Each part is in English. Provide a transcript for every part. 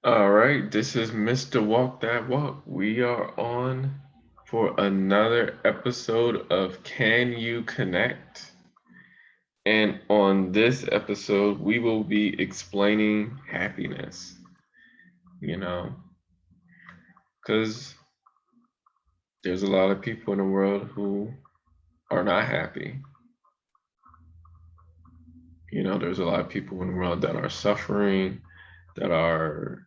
All right, this is Mr. Walk That Walk. We are on for another episode of Can You Connect? And on this episode, we will be explaining happiness, you know, because there's a lot of people in the world who are not happy. There's a lot of people in the world that are suffering, that are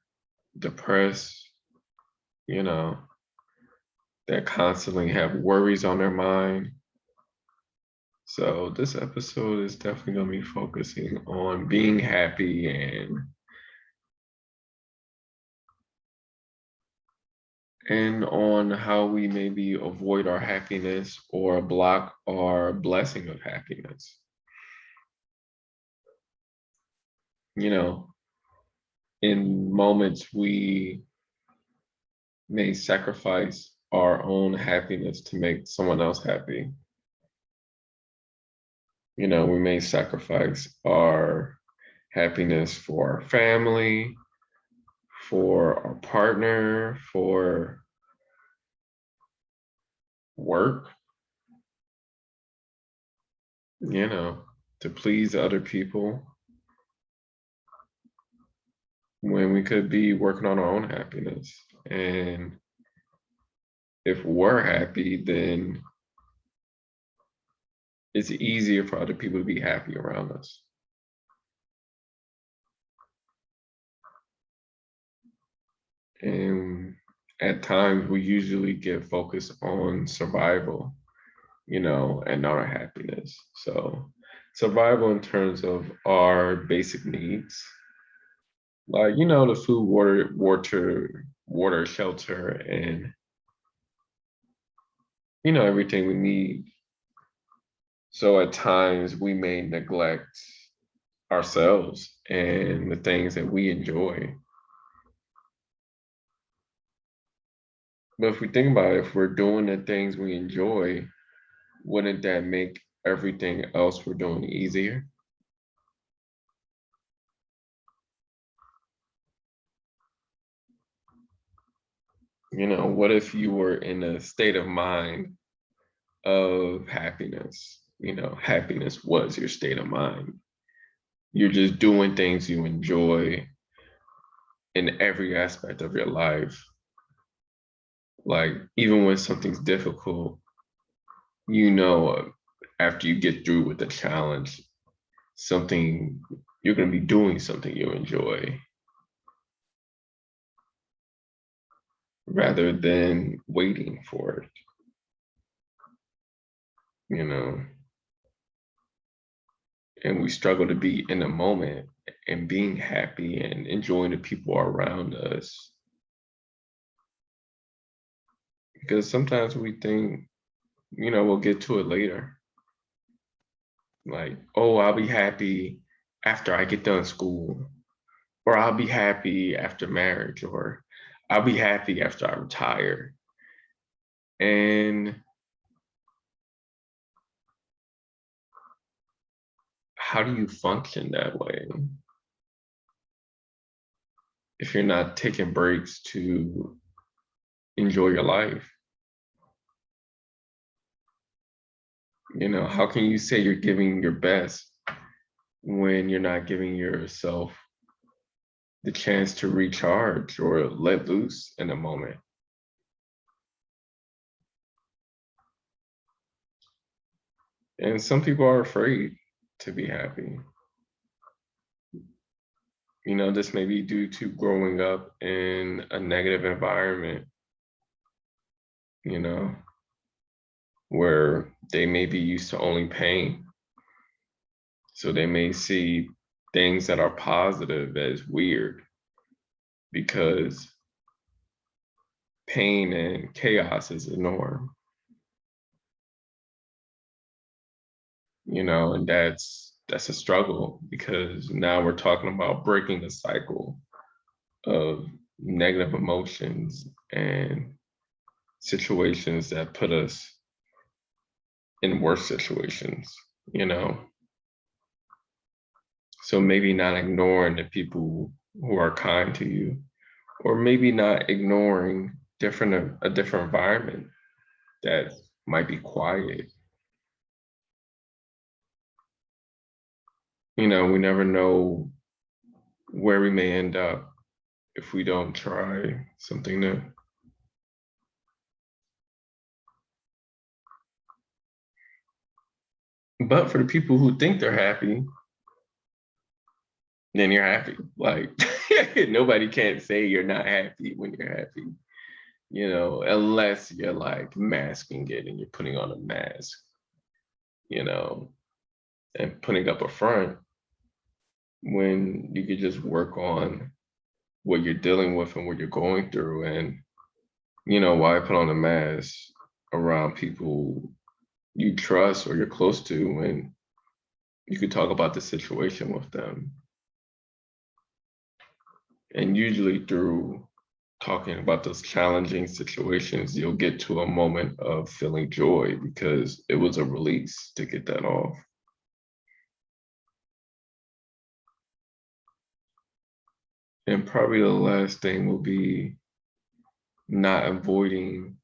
depressed, you know, that constantly have worries on their mind. So this episode is definitely going to be focusing on being happy and on how we maybe avoid our happiness or block our blessing of happiness. In moments we may sacrifice our own happiness to make someone else happy. We may sacrifice our happiness for our family, for our partner, for work, to please other people when we could be working on our own happiness. And if we're happy, then it's easier for other people to be happy around us. And at times we usually get focused on survival, and not our happiness. So survival in terms of our basic needs, like, the food, water, shelter, and, everything we need. So at times we may neglect ourselves and the things that we enjoy. But if we think about it, if we're doing the things we enjoy, wouldn't that make everything else we're doing easier? What if you were in a state of mind of happiness? Happiness was your state of mind. You're just doing things you enjoy in every aspect of your life. Like, even when something's difficult, you know, after you get through with the challenge, something you're going to be doing something you enjoy rather than waiting for it, you know. And we struggle to be in the moment and being happy and enjoying the people around us because sometimes we think, we'll get to it later. Like, oh, I'll be happy after I get done school, or I'll be happy after marriage, or I'll be happy after I retire. And how do you function that way if you're not taking breaks to enjoy your life? How can you say you're giving your best when you're not giving yourself the chance to recharge or let loose in a moment? And some people are afraid to be happy. This may be due to growing up in a negative environment, you know, where they may be used to only pain. So they may see things that are positive as weird because pain and chaos is the norm, and that's a struggle because now we're talking about breaking the cycle of negative emotions and situations that put us in worse situations, you know? So maybe not ignoring the people who are kind to you, or maybe not ignoring a different environment that might be quiet. We never know where we may end up if we don't try something new. But for the people who think they're happy, then you're happy. Like, nobody can't say you're not happy when you're happy, unless you're like masking it and you're putting on a mask, and putting up a front when you could just work on what you're dealing with and what you're going through. And, why put on a mask around people you trust or you're close to when you could talk about the situation with them? And usually through talking about those challenging situations, you'll get to a moment of feeling joy because it was a release to get that off. And probably the last thing will be not avoiding,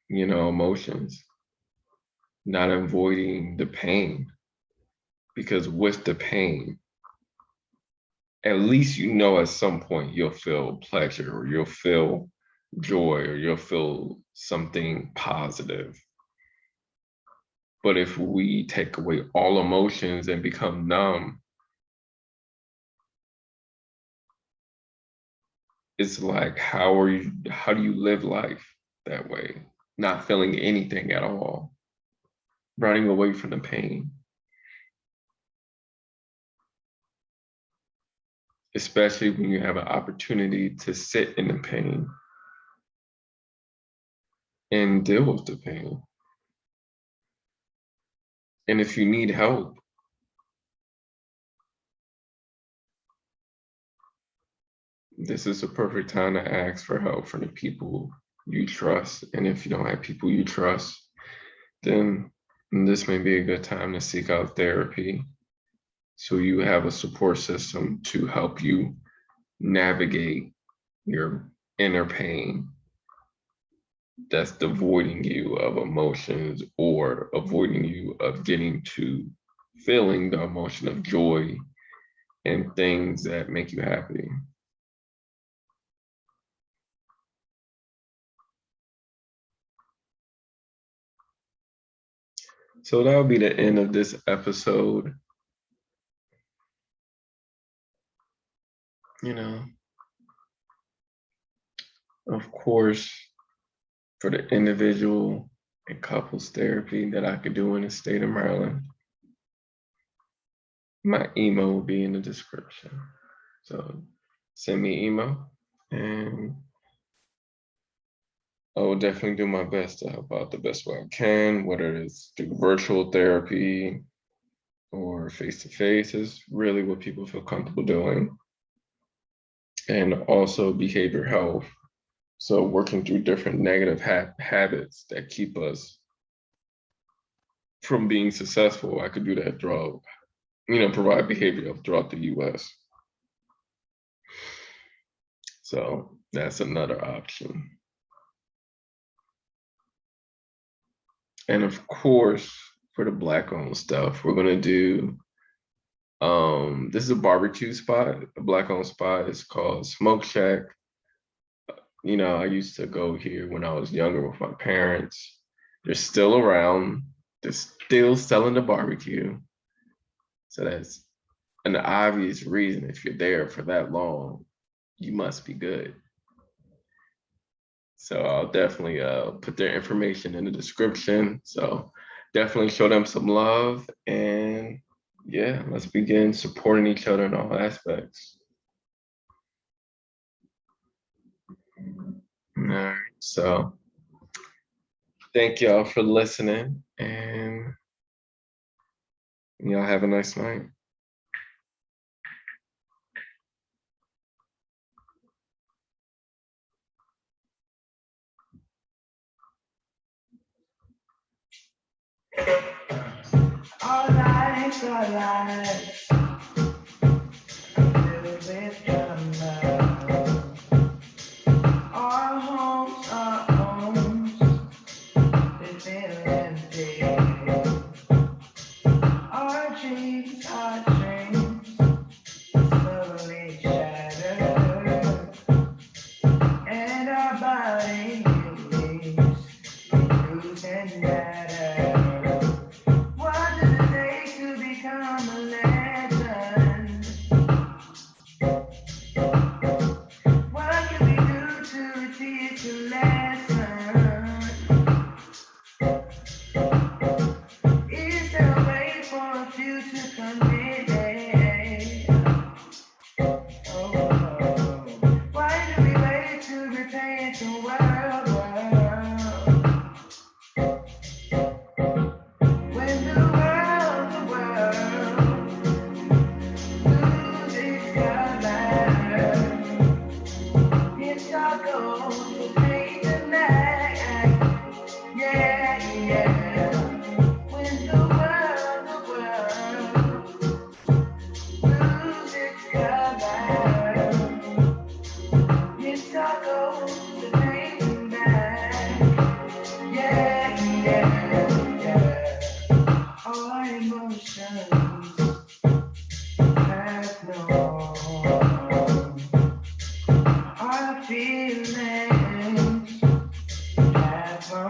emotions, not avoiding the pain, because with the pain, at least at some point you'll feel pleasure or you'll feel joy or you'll feel something positive. But if we take away all emotions and become numb, it's like, how do you live life that way? Not feeling anything at all, running away from the pain. Especially when you have an opportunity to sit in the pain and deal with the pain. And if you need help, this is a perfect time to ask for help from the people you trust. And if you don't have people you trust, then this may be a good time to seek out therapy so you have a support system to help you navigate your inner pain that's devoiding you of emotions or avoiding you of getting to feeling the emotion of joy and things that make you happy. So that'll be the end of this episode. You know, of course, for the individual and couples therapy that I could do in the state of Maryland, my email will be in the description. So send me email and I will definitely do my best to help out the best way I can, whether it's through virtual therapy or face-to-face is really what people feel comfortable doing. And also behavior health. So working through different negative habits that keep us from being successful. I could do that throughout, provide behavior health throughout the US. So that's another option. And of course, for the Black-owned stuff, we're gonna do, this is a barbecue spot, a Black-owned spot. It's called SmokeShack. I used to go here when I was younger with my parents. They're still around. They're still selling the barbecue. So that's an obvious reason. If you're there for that long, you must be good. So I'll definitely put their information in the description. So definitely show them some love. And yeah, let's begin supporting each other in all aspects. All right. So thank y'all for listening. And y'all have a nice night. All right, all right. A little bit drama. Our homes are homes. They've been empty. Our dreams are dreams. Slowly shattered. And our bodies bruised and battered. What does it take to become a legend? What can we do to teach a lesson? Is there a way for a future committed? Oh, why do we wait to repaint the world? When the world loses color, it's our goal to paint the night. Yeah, yeah. When the world loses color, it's our goal to paint the night. Yeah, yeah, yeah. Our emotions have no home. Our feelings have no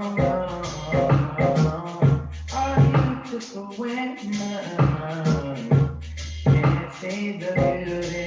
home. Our beautiful women can't see the beauty.